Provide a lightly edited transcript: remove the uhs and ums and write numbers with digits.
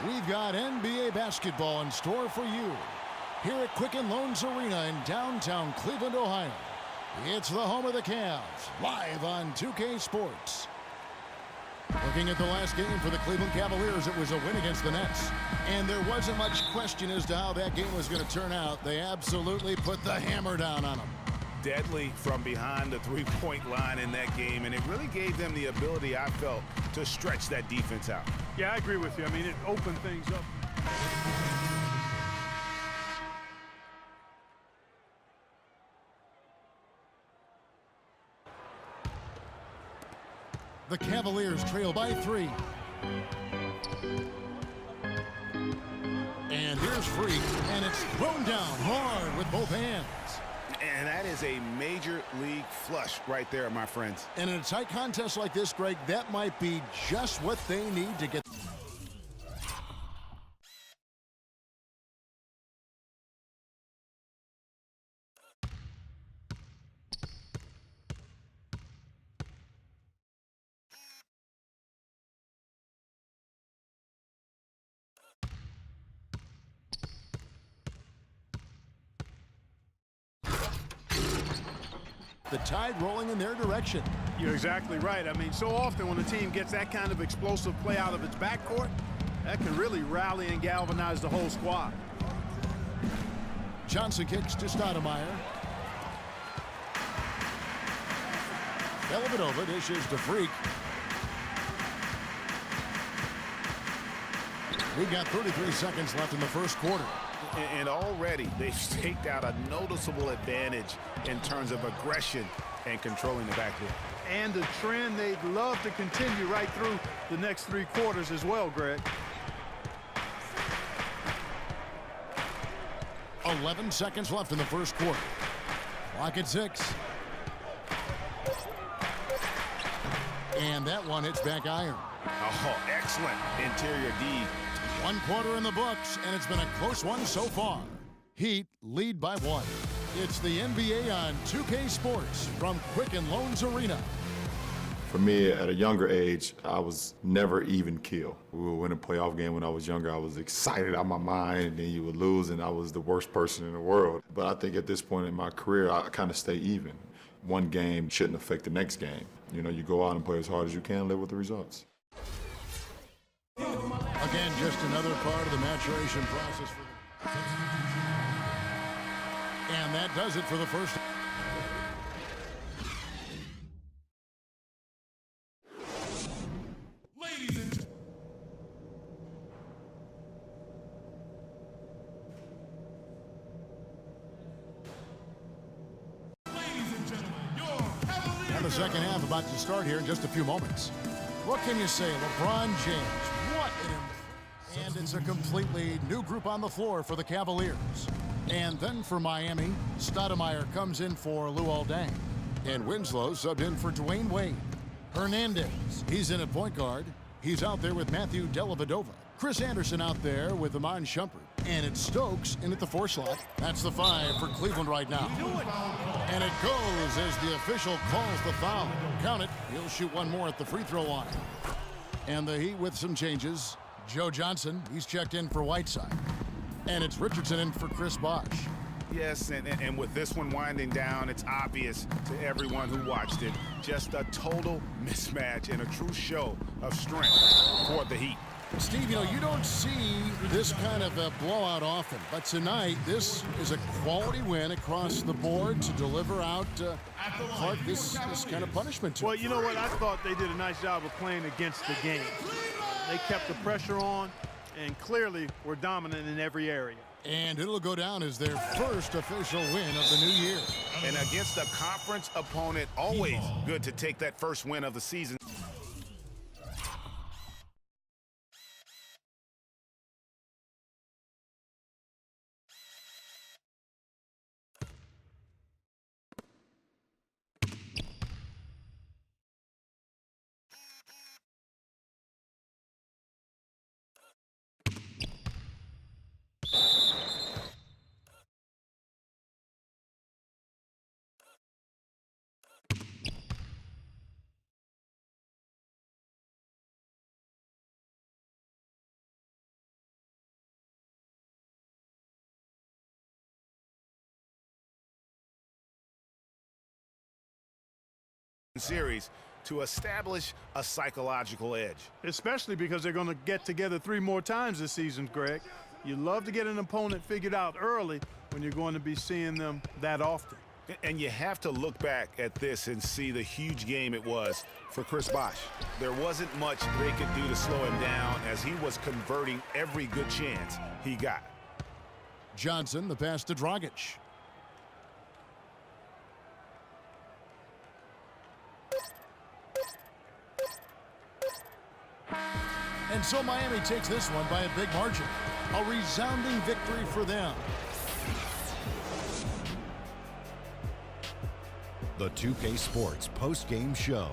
We've got NBA basketball in store for you here at Quicken Loans Arena in downtown Cleveland, Ohio. It's the home of the Cavs, live on 2K Sports. Looking at the last game for the Cleveland Cavaliers, it was a win against the Nets. And there wasn't much question as to how that game was going to turn out. They absolutely put the hammer down on them. Deadly from behind the three-point line in that game, and it really gave them the ability, I felt, to stretch that defense out. Yeah, I agree with you. I mean, it opened things up. The Cavaliers trail by 3. And here's Freak, and it's thrown down hard with both hands. And that is a major league flush right there, my friends. And in a tight contest like this, Greg, that might be just what they need to get. The tide rolling in their direction. You're exactly right. I mean, so often when a team gets that kind of explosive play out of its backcourt, that can really rally and galvanize the whole squad. Johnson kicks to Stoudemire. Dellavedova dishes to Freak. We've got 33 seconds left in the first quarter. And already they've staked out a noticeable advantage in terms of aggression and controlling the backcourt. And a trend they'd love to continue right through the next 3 quarters as well, Greg. 11 seconds left in the first quarter. Clock at 6. And that one hits back iron. Oh, excellent interior D. 1 quarter in the books, and it's been a close one so far. Heat lead by 1. It's the NBA on 2K Sports from Quicken Loans Arena. For me, at a younger age, I was never even keel. We would win a playoff game when I was younger. I was excited out of my mind, and then you would lose, and I was the worst person in the world. But I think at this point in my career, I kind of stay even. One game shouldn't affect the next game. You know, you go out and play as hard as you can, live with the results. Again, just another part of the maturation process for them. And that does it for the first. Ladies and gentlemen, your Cavaliers. And the second half about to start here in just a few moments. What can you say? LeBron James, what an... And it's a completely new group on the floor for the Cavaliers. And then for Miami, Stoudemire comes in for Luol Deng. And Winslow subbed in for Dwayne Wade. Hernandez, he's in at point guard. He's out there with Matthew Dellavedova. Chris Anderson out there with Iman Shumpert. And it's Stokes in at the 4 slot. That's the 5 for Cleveland right now. And it goes as the official calls the foul. Count it. He'll shoot one more at the free throw line. And the Heat with some changes. Joe Johnson, he's checked in for Whiteside. And it's Richardson in for Chris Bosh. Yes, and with this one winding down, it's obvious to everyone who watched it. Just a total mismatch and a true show of strength for the Heat. Steve, you know, you don't see this kind of a blowout often, but tonight this is a quality win across the board to deliver out Clark this kind of punishment to. Well, you know what? I thought they did a nice job of playing against the game. They kept the pressure on and clearly were dominant in every area. And it'll go down as their first official win of the new year. And against a conference opponent, always good to take that first win of the season. series to establish a psychological edge. Especially because they're going to get together 3 more times this season, Greg. You love to get an opponent figured out early when you're going to be seeing them that often. And you have to look back at this and see the huge game it was for Chris Bosh. There wasn't much they could do to slow him down as he was converting every good chance he got. Johnson, the pass to Dragic. And so Miami takes this one by a big margin. A resounding victory for them. The 2K Sports post-game show.